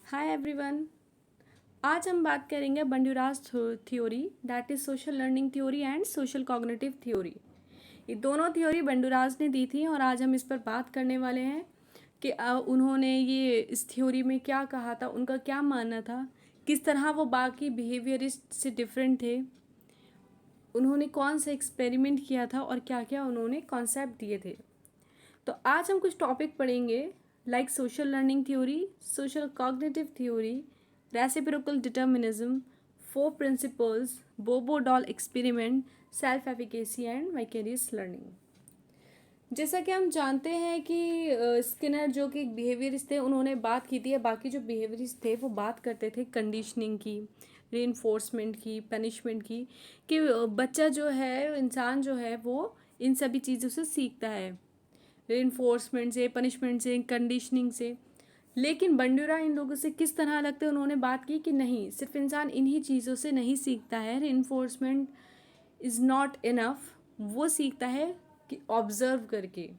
Hi everyone. आज हम बात करेंगे Bandura's theory, that is social learning theory and social cognitive theory. ये दोनों थ्योरी बंडूरास ने दी थी और आज हम इस पर बात करने वाले हैं कि उन्होंने ये इस थ्योरी में क्या कहा था, उनका क्या मानना था, किस तरह वो बाकी बिहेवियरिस्ट से डिफरेंट थे, उन्होंने कौन सा एक्सपेरिमेंट किया था और क्या क्या उन्होंने कॉन्सेप्ट दिए थे। तो आज हम कुछ टॉपिक पढ़ेंगे like social learning theory, social cognitive theory, reciprocal determinism, four principles, bobo doll experiment, self efficacy and vicarious learning. जैसा कि हम जानते हैं कि स्किनर जो कि बिहेवियरिस्ट थे, उन्होंने बात की थी, या बाकी जो बिहेवियरिस्ट थे वो बात करते थे कंडीशनिंग की, रीइंफोर्समेंट की, पनिशमेंट की, कि बच्चा जो है, इंसान जो है, वो इन सभी चीज़ों से सीखता है, रेनफोर्समेंट से, पनिशमेंट से, कंडीशनिंग से। लेकिन बंडूरा इन लोगों से किस तरह लगते हैं, उन्होंने बात की कि नहीं, सिर्फ इंसान इन्हीं चीज़ों से नहीं सीखता है, रेनफोर्समेंट इज़ नॉट इनफ। वो सीखता है कि ऑब्जर्व करके,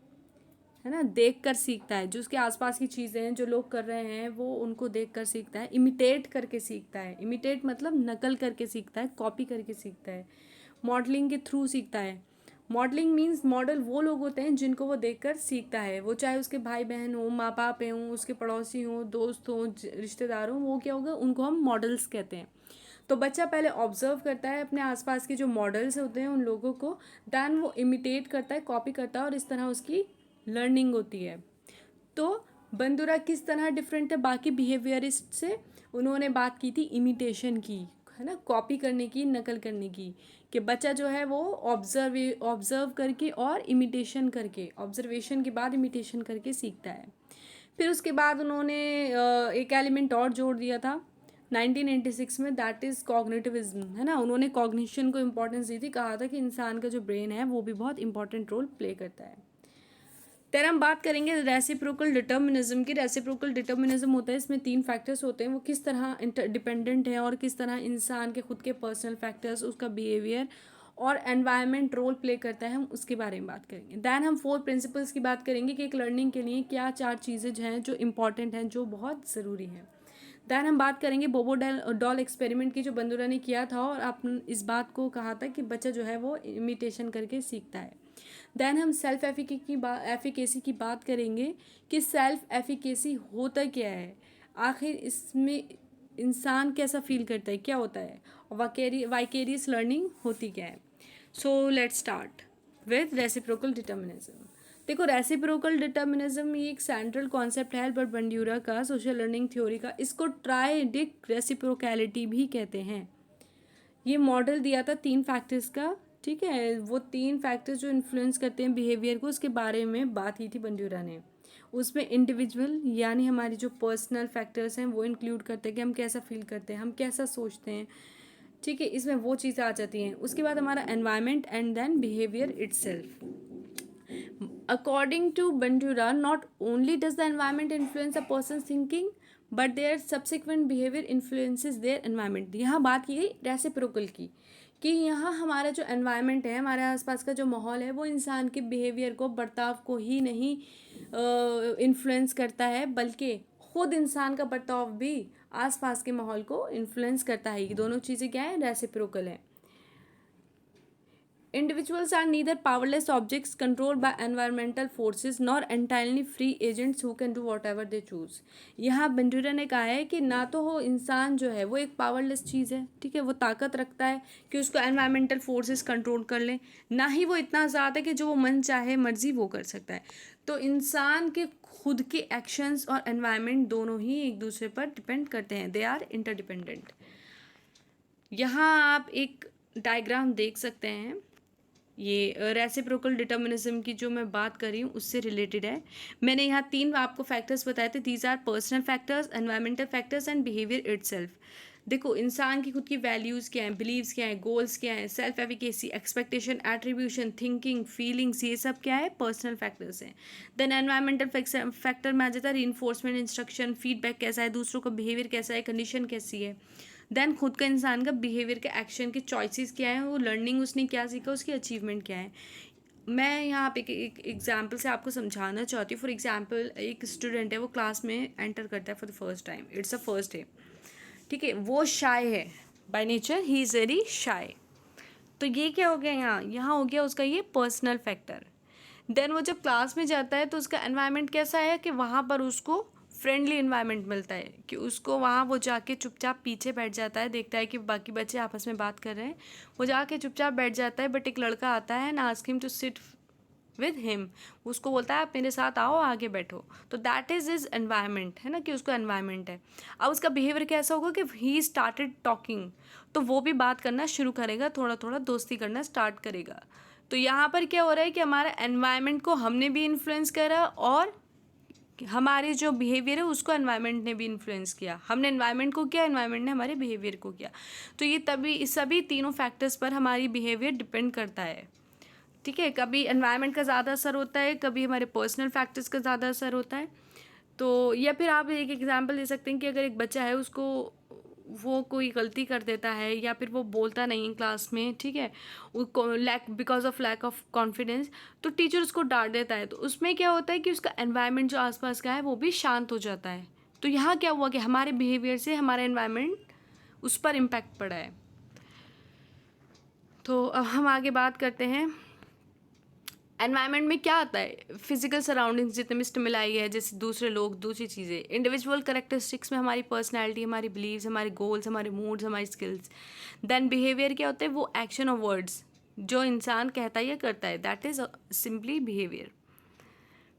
है ना, देख कर सीखता है। जो उसके आसपास की चीज़ें हैं, जो लोग कर रहे हैं, वो उनको देख कर सीखता है, इमिटेट करके सीखता है। इमिटेट मतलब नकल करके सीखता है, कॉपी करके सीखता है, मॉडलिंग के थ्रू सीखता है। मॉडलिंग मीन्स मॉडल वो लोग होते हैं जिनको वो देखकर सीखता है, वो चाहे उसके भाई बहन हो, माँ बाप हों, उसके पड़ोसी हों, दोस्त हों, रिश्तेदार हों, वो क्या होगा, उनको हम मॉडल्स कहते हैं। तो बच्चा पहले ऑब्जर्व करता है अपने आसपास के जो मॉडल्स होते हैं उन लोगों को, दैन वो इमिटेट करता है, कॉपी करता है, और इस तरह उसकी लर्निंग होती है। तो बंदूरा किस तरह डिफरेंट है बाकी बिहेवियरिस्ट से, उन्होंने बात की थी इमिटेशन की, है ना, कॉपी करने की, नकल करने की, कि बच्चा जो है वो ऑब्जर्व करके और इमिटेशन करके, ऑब्जर्वेशन के बाद इमिटेशन करके सीखता है। फिर उसके बाद उन्होंने एक एलिमेंट और जोड़ दिया था 1986 में, दैट इज़ कॉग्निटिविज्म, है ना। उन्होंने कॉग्निशन को इम्पोर्टेंस दी थी, कहा था कि इंसान का जो ब्रेन है वो भी बहुत इंपॉर्टेंट रोल प्ले करता है। फिर हम बात करेंगे रेसिप्रोकल डिटर्मिनिज्म की। रेसिप्रोकल डिटर्मिनिज्म होता है, इसमें 3 फैक्टर्स होते हैं, वो किस तरह इंटरडिपेंडेंट है और किस तरह इंसान के खुद के पर्सनल फैक्टर्स, उसका बिहेवियर और एनवायरनमेंट रोल प्ले करता है, हम उसके बारे में बात करेंगे। दैन हम 4 प्रिंसिपल्स की बात करेंगे कि एक लर्निंग के लिए क्या 4 चीज़ें हैं जो इंपॉर्टेंट हैं, जो बहुत ज़रूरी हैं। दैन हम बात करेंगे बोबो डॉल एक्सपेरिमेंट की, जो बंदूरा ने किया था, और आपने इस बात को कहा था कि बच्चा जो है वो इमिटेशन करके सीखता है। दैन हम सेल्फ एफिकेसी की बात करेंगे कि सेल्फ एफिकेसी होता क्या है, आखिर इसमें इंसान कैसा फील करता है, क्या होता है, और वाइकेरियस लर्निंग होती क्या है। So let's start with reciprocal determinism. देखो, रेसिप्रोकल डिटर्मिनिज्म ये एक सेंट्रल कॉन्सेप्ट है अल्बर्ट बंडूरा का, सोशल लर्निंग थ्योरी का। इसको ट्राइडिक रेसिप्रोकैलिटी भी कहते हैं। ये मॉडल दिया था 3 फैक्टर्स का, ठीक है। वो 3 फैक्टर्स जो इन्फ्लुएंस करते हैं बिहेवियर को, उसके बारे में बात की थी बंडूरा ने। उसमें इंडिविजुअल यानी हमारी जो पर्सनल फैक्टर्स हैं वो इंक्लूड करते हैं, कि हम कैसा फील करते हैं, हम कैसा सोचते हैं, ठीक है, इसमें वो चीज़ें आ जाती हैं। उसके बाद हमारा environment and then behaviour itself. According to Bandura, not only does the environment influence a person's thinking, but their subsequent behavior influences their environment. यहाँ बात की गई रेसिप्रोकल की, कि यहाँ हमारा जो एनवायरनमेंट है, हमारे आसपास का जो माहौल है, वो इंसान के बिहेवियर को, बर्ताव को ही नहीं इन्फ्लुएंस करता है, बल्कि खुद इंसान का बर्ताव भी आसपास के माहौल को इन्फ्लुएंस करता है। ये दोनों चीज़ें क्या है, रेसिप्रोकल है। Individuals are neither powerless objects controlled by environmental forces nor entirely free agents who can do whatever they choose. यहाँ बंडूरा ने कहा है कि ना तो हो इंसान जो है वो एक पावरलेस चीज़ है, ठीक है, वो ताकत रखता है कि उसको एनवायरमेंटल फोर्सेस कंट्रोल कर ले, ना ही वो इतना ज़्यादा है कि जो वो मन चाहे मर्जी वो कर सकता है। तो इंसान के खुद के एक्शंस और एनवायरनमेंट दोनों ही एक दूसरे पर डिपेंड करते हैं, दे आर इंटरडिपेंडेंट। यहाँ आप एक डायग्राम देख सकते हैं, ये रेसिप्रोकल डिटर्मिनिज्म की जो मैं बात कर रही हूँ उससे रिलेटेड है। मैंने यहाँ 3 आपको फैक्टर्स बताए थे, these are personal factors, environmental factors and behaviour itself. देखो, इंसान की खुद की वैल्यूज़ क्या हैं, बिलीव्स क्या हैं, गोल्स क्या हैं, self efficacy, expectation, attribution, thinking, feelings, ये सब क्या है, पर्सनल फैक्टर्स हैं। देन एनवायरमेंटल फैक्टर में आ जाता है रीइंफोर्समेंट, इंस्ट्रक्शन, फीडबैक कैसा है, दूसरों का बिहेवियर कैसा है, कंडीशन कैसी है। देन खुद का इंसान का बिहेवियर के एक्शन के चॉइसेस क्या है, वो लर्निंग उसने क्या सीखा, उसकी अचीवमेंट क्या है। मैं यहाँ पे एक एग्जाम्पल से आपको समझाना चाहती हूँ। फॉर एग्जाम्पल, एक स्टूडेंट है, वो क्लास में एंटर करता है for the first time, it's a first day, ठीक है। वो शाय है by nature, he is very shy. तो ये क्या हो गया, यहाँ हो गया उसका ये पर्सनल फैक्टर। देन वो जब क्लास में जाता है तो उसका एनवायरनमेंट कैसा है कि वहाँ पर उसको फ्रेंडली इन्वायरमेंट मिलता है, कि उसको वहाँ वो जाके चुपचाप पीछे बैठ जाता है, देखता है कि बाकी बच्चे आपस में बात कर रहे हैं, वो जाके चुपचाप बैठ जाता है। बट एक लड़का आता है and ask him to sit with him, उसको बोलता है आप मेरे साथ आओ, आगे बैठो। तो दैट इज़ इज एनवायरनमेंट, है ना, कि उसको एनवायरनमेंट है। अब उसका बिहेवियर कैसा होगा कि ही स्टार्टेड टॉकिंग, तो वो भी बात करना शुरू करेगा, थोड़ा थोड़ा दोस्ती करना स्टार्ट करेगा। तो यहाँ पर क्या हो रहा है कि हमारा एनवायरनमेंट को हमने भी इन्फ्लुएंस करा, और हमारे जो बिहेवियर है उसको एनवायरनमेंट ने भी इन्फ्लुएंस किया। हमने एनवायरनमेंट को किया, एनवायरनमेंट ने हमारे बिहेवियर को किया। तो ये तभी इस सभी तीनों फैक्टर्स पर हमारी बिहेवियर डिपेंड करता है, ठीक है। कभी एनवायरनमेंट का ज़्यादा असर होता है, कभी हमारे पर्सनल फैक्टर्स का ज़्यादा असर होता है। तो या फिर आप एक एग्जांपल दे सकते हैं कि अगर एक बच्चा है, उसको वो कोई गलती कर देता है या फिर वो बोलता नहीं क्लास में, ठीक है, because of lack of confidence, तो टीचर उसको डांट देता है। तो उसमें क्या होता है कि उसका एनवायरनमेंट जो आसपास का है वो भी शांत हो जाता है। तो यहाँ क्या हुआ कि हमारे बिहेवियर से हमारा एनवायरनमेंट उस पर इम्पैक्ट पड़ा है। तो अब हम आगे बात करते हैं। एनवायरनमेंट में क्या आता है, फिजिकल सराउंडिंग्स जितने भी स्टिमुलाई है, जैसे दूसरे लोग, दूसरी चीज़ें, इंडिविजुअल कैरेक्टरिस्टिक्स में हमारी पर्सनैलिटी, हमारी बिलीव्स, हमारे गोल्स, हमारे मूड्स, हमारी स्किल्स। देन बिहेवियर क्या होता है, वो एक्शन और वर्ड्स जो इंसान कहता है या करता है, दैट इज सिंपली बिहेवियर।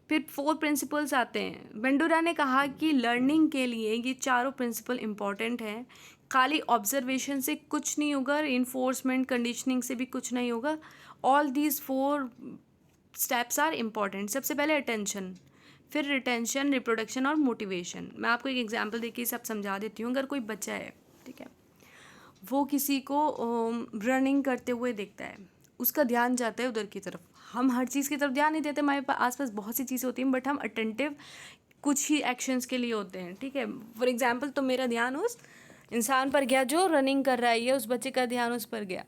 फिर 4 प्रिंसिपल्स आते हैं। बंडूरा ने कहा कि लर्निंग के लिए ये चारों प्रिंसिपल इम्पॉर्टेंट हैं। खाली ऑब्जर्वेशन से कुछ नहीं होगा, इन्फोर्समेंट कंडीशनिंग से भी कुछ नहीं होगा। All these 4 steps are important. सबसे पहले अटेंशन, फिर रिटेंशन, रिप्रोडक्शन और मोटिवेशन। मैं आपको एक एग्जांपल देके सब समझा देती हूँ। अगर कोई बच्चा है, ठीक है, वो किसी को रनिंग करते हुए देखता है, उसका ध्यान जाता है उधर की तरफ। हम हर चीज़ की तरफ ध्यान नहीं देते, हमारे आसपास बहुत सी चीज़ें होती हैं, बट हम अटेंटिव कुछ ही एक्शंस के लिए होते हैं, ठीक है। फॉर एग्जांपल, तो मेरा ध्यान उस इंसान पर गया जो रनिंग कर रहा है, या उस बच्चे का ध्यान उस पर गया।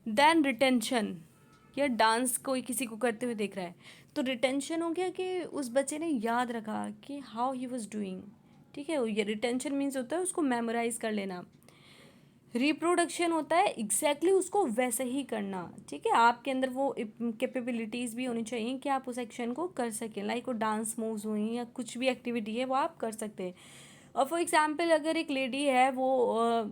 देन रिटेंशन, या डांस कोई किसी को करते हुए देख रहा है, तो रिटेंशन हो गया कि उस बच्चे ने याद रखा कि हाउ ही वाज डूइंग, ठीक है। ये रिटेंशन मीन्स होता है उसको मेमोराइज कर लेना। रिप्रोडक्शन होता है एग्जैक्टली उसको वैसे ही करना, ठीक है। आपके अंदर वो कैपेबिलिटीज़ भी होनी चाहिए कि आप उस एक्शन को कर सकें, लाइक वो डांस मूव्स हुई या कुछ भी एक्टिविटी है वो आप कर सकते हैं। और फॉर एग्जांपल, अगर एक लेडी है, वो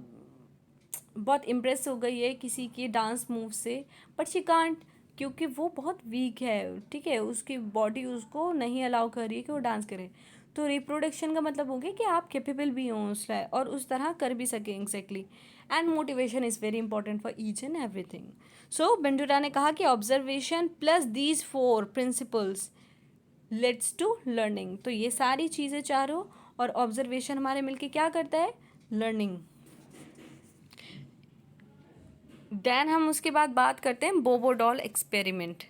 बहुत इम्प्रेस हो गई है किसी के डांस मूव से, बट शी कांट, क्योंकि वो बहुत वीक है, ठीक है, उसकी बॉडी उसको नहीं अलाउ कर रही है कि वो डांस करे। तो रिप्रोडक्शन का मतलब हो गया कि आप कैपेबल भी हों उस और उस तरह कर भी सकें exactly. And motivation is very important for each and everything. So Bandura ने कहा कि observation plus these 4 principles leads to learning. तो ये सारी चीज़ें चारों और ऑब्जर्वेशन हमारे मिलके क्या करता है, लर्निंग। देन हम उसके बाद बात करते हैं बोबो डॉल एक्सपेरिमेंट।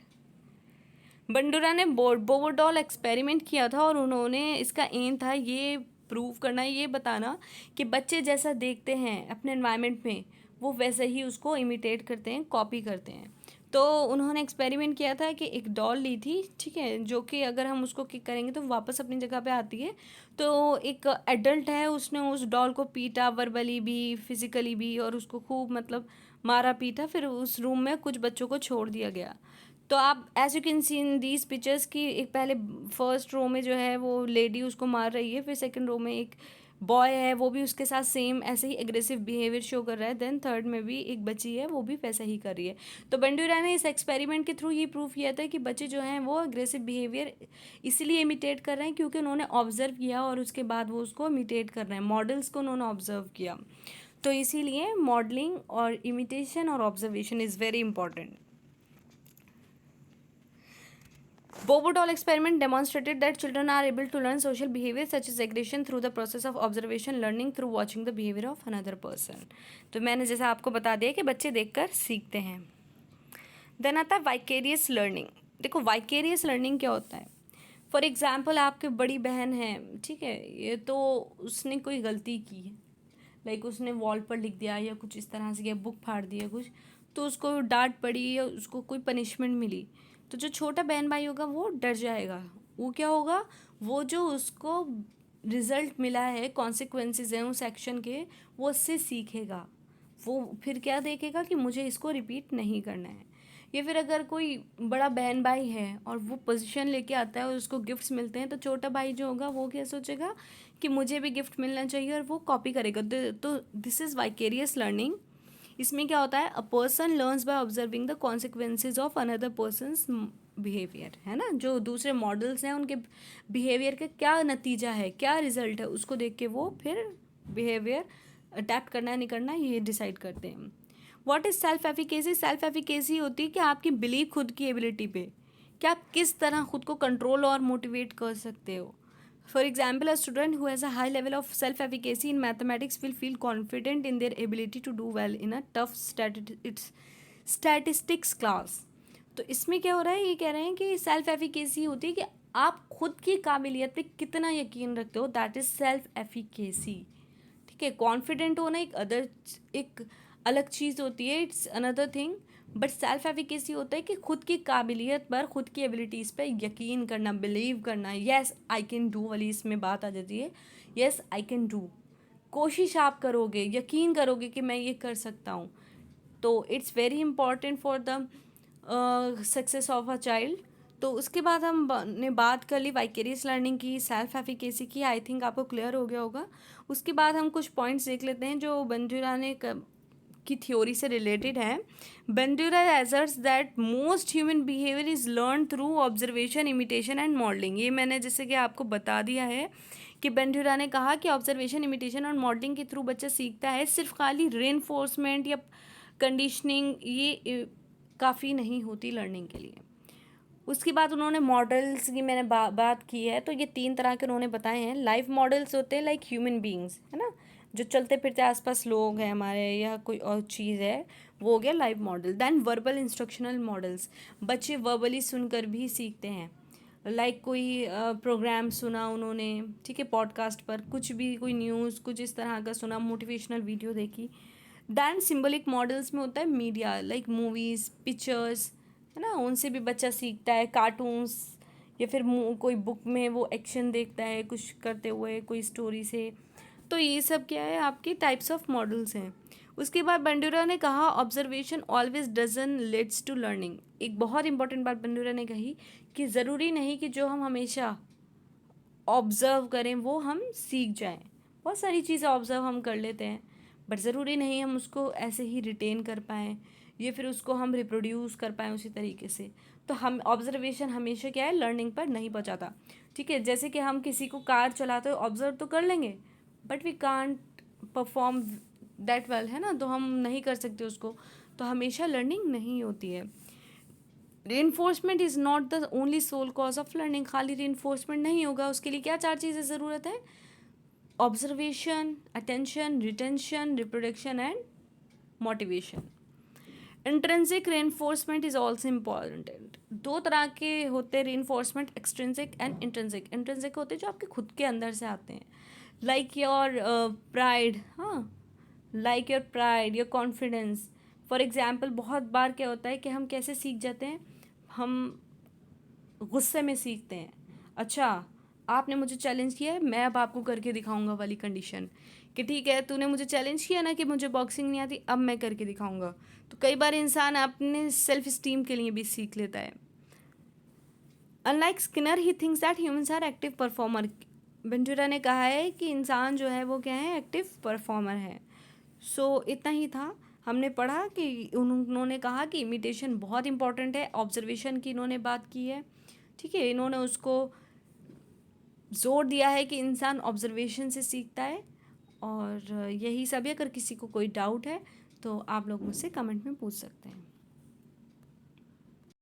बंडूरा ने बोबो डॉल एक्सपेरिमेंट किया था, और उन्होंने, इसका एम था ये प्रूव करना, ये बताना कि बच्चे जैसा देखते हैं अपने एनवायरनमेंट में, वो वैसे ही उसको इमिटेट करते हैं, कॉपी करते हैं। तो उन्होंने एक्सपेरिमेंट किया था कि एक डॉल ली थी, ठीक है, जो कि अगर हम उसको किक करेंगे तो वापस अपनी जगह पे आती है। तो एक एडल्ट है, उसने उस डॉल को पीटा, वर्बली भी, फिजिकली भी, और उसको खूब मतलब मारा पीटा। फिर उस रूम में कुछ बच्चों को छोड़ दिया गया। तो आप as you can see in these pictures की, एक पहले फर्स्ट रो में जो है वो लेडी उसको मार रही है, फिर सेकंड रो में एक बॉय है, वो भी उसके साथ सेम ऐसे ही एग्रेसिव बिहेवियर शो कर रहा है। देन थर्ड में भी एक बच्ची है, वो भी वैसा ही कर रही है। तो बंडूरा ने इस एक्सपेरिमेंट के थ्रू ये प्रूव किया था कि बच्चे जो हैं वो एग्रेसिव बिहेवियर इसलिए इमिटेट कर रहे हैं क्योंकि उन्होंने ऑब्जर्व किया, और उसके बाद वो उसको इमिटेट कर रहे हैं, मॉडल्स को उन्होंने ऑब्जर्व किया। तो इसीलिए मॉडलिंग और इमिटेशन और observation is very important. Bobo doll experiment demonstrated that children are able to learn social behavior such as aggression through the process of observation, learning through watching the behavior of another person. तो मैंने जैसा आपको बता दिया कि बच्चे देखकर सीखते हैं। देन आता है वाइकेरियस लर्निंग। देखो वाइकेरियस लर्निंग क्या होता है। फॉर एग्जाम्पल, आपकी बड़ी बहन है, ठीक है, ये तो उसने कोई गलती की है, लाइक उसने वॉल पर लिख दिया या कुछ इस तरह से, या बुक फाड़ दिया कुछ, तो उसको डांट पड़ी या उसको कोई पनिशमेंट मिली। तो तो जो छोटा बहन भाई होगा वो डर जाएगा। वो क्या होगा, वो जो उसको रिजल्ट मिला है, कॉन्सिक्वेंसेस हैं उस एक्शन के, वो उससे सीखेगा। वो फिर क्या देखेगा कि मुझे इसको रिपीट नहीं करना है। या फिर अगर कोई बड़ा बहन भाई है और वो पोजीशन लेके आता है और उसको गिफ्ट्स मिलते हैं, तो छोटा भाई जो होगा वो क्या सोचेगा कि मुझे भी गिफ्ट मिलना चाहिए, और वो कॉपी करेगा। तो दिस इज़ वाइकेरियस लर्निंग। इसमें क्या होता है, a person learns by observing the consequences of another persons behaviour, है ना। जो दूसरे मॉडल्स हैं उनके बिहेवियर का क्या नतीजा है, क्या रिजल्ट है, उसको देख के वो फिर बिहेवियर अडेप्ट करना है नहीं करना है ये डिसाइड करते हैं। What is self efficacy? Self efficacy होती है कि आपकी बिलीव खुद की एबिलिटी पे, कि आप किस तरह खुद को कंट्रोल और मोटिवेट कर सकते हो। For example, a student who has a high level of self efficacy in mathematics will feel confident in their ability to do well in a tough statistics class. तो इसमें क्या हो रहा है, ये कह रहे हैं कि सेल्फ एफिकेसी होती है कि आप खुद की काबिलियत पे कितना यकीन रखते हो, दैट इज़ सेल्फ एफिकेसी। ठीक है, कॉन्फिडेंट होना एक अलग चीज़ होती है, it's another thing. But self efficacy होता है कि खुद की काबिलियत पर, खुद की एबिलिटीज़ पर यकीन करना, बिलीव करना। येस आई कैन डू वाली इसमें बात आ जाती है। येस आई कैन डू, कोशिश आप करोगे, यकीन करोगे कि मैं ये कर सकता हूँ। तो it's very important for the success of a child. तो उसके बाद हम ने बात कर ली वाइकेरियस लर्निंग की, सेल्फ एफिकेसी की। आई थिंक आपको क्लियर हो गया होगा। उसके बाद हम कुछ पॉइंट्स देख लेते हैं जो बंडूरा ने की थ्योरी से रिलेटेड है। Bandura asserts that most human behaviour is learn through observation, imitation and modelling. ये मैंने जैसे कि आपको बता दिया है कि बंडूरा ने कहा कि ऑब्जर्वेशन, इमिटेशन और मॉडलिंग के थ्रू बच्चा सीखता है। सिर्फ खाली रेनफोर्समेंट या कंडीशनिंग ये काफ़ी नहीं होती लर्निंग के लिए। उसके बाद उन्होंने मॉडल्स की मैंने बात की है, तो ये 3 तरह के उन्होंने बताए हैं। लाइफ मॉडल्स होते हैं लाइक ह्यूमन बींग्स, है ना, जो चलते फिरते आसपास लोग हैं हमारे, या कोई और चीज़ है, वो हो गया life model. Then verbal instructional models, बच्चे वर्बली सुनकर भी सीखते हैं। लाइक कोई प्रोग्राम सुना उन्होंने, ठीक है, पॉडकास्ट पर कुछ भी, कोई न्यूज़ कुछ इस तरह का सुना, मोटिवेशनल वीडियो देखी। दैन सिम्बॉलिक मॉडल्स में होता है मीडिया, लाइक मूवीज़, पिक्चर्स, है ना, उनसे भी बच्चा सीखता है। कार्टून्स, या फिर कोई बुक में वो एक्शन देखता है कुछ करते हुए, कोई स्टोरी से। तो ये सब क्या है, आपके टाइप्स ऑफ मॉडल्स हैं। उसके बाद बंडूरा ने कहा observation always doesn't leads to learning. एक बहुत इंपॉर्टेंट बात बंडूरा ने कही कि ज़रूरी नहीं कि जो हम हमेशा ऑब्ज़र्व करें वो हम सीख जाएं। बहुत सारी चीज़ें ऑब्ज़र्व हम कर लेते हैं, बट ज़रूरी नहीं हम उसको ऐसे ही रिटेन कर पाएँ, या फिर उसको हम रिप्रोड्यूस कर पाएँ उसी तरीके से। तो हम ऑब्जर्वेशन हमेशा क्या है, लर्निंग पर नहीं पहुंचाता। ठीक है, जैसे कि हम किसी को कार चलाते हुए ऑब्जर्व तो कर लेंगे, but we can't perform that well, है ना, तो हम नहीं कर सकते उसको। तो हमेशा लर्निंग नहीं होती है। Reinforcement is not the only sole cause of learning. खाली रेनफोर्समेंट नहीं होगा, उसके लिए क्या 4 चीज़ें ज़रूरत है, observation, attention, retention, reproduction and motivation. Intrinsic reinforcement is also important. 2 तरह के होते हैं reinforcement, extrinsic and intrinsic. Intrinsic होते हैं जो आपके खुद के अंदर से आते हैं, लाइक योर प्राइड, हाँ, like your pride, your confidence. For example, बहुत बार क्या होता है कि हम कैसे सीख जाते हैं, हम गुस्से में सीखते हैं। अच्छा, आपने मुझे चैलेंज किया है, मैं अब आपको करके दिखाऊंगा वाली कंडीशन, कि ठीक है तूने मुझे चैलेंज किया ना कि मुझे बॉक्सिंग नहीं आती, अब मैं करके दिखाऊंगा। तो कई बार इंसान अपने सेल्फ स्टीम के लिए भी सीख लेता है। Unlike Skinner he thinks that humans are active performer. Bandura ने कहा है कि इंसान जो है वो क्या है, एक्टिव परफॉर्मर है। सो इतना ही था। हमने पढ़ा कि उन्होंने कहा कि इमिटेशन बहुत इंपॉर्टेंट है, ऑब्जर्वेशन की इन्होंने बात की है। ठीक है, इन्होंने उसको जोर दिया है कि इंसान ऑब्जर्वेशन से सीखता है। और यही सब है। अगर किसी को कोई डाउट है तो आप लोग मुझसे कमेंट में पूछ सकते हैं।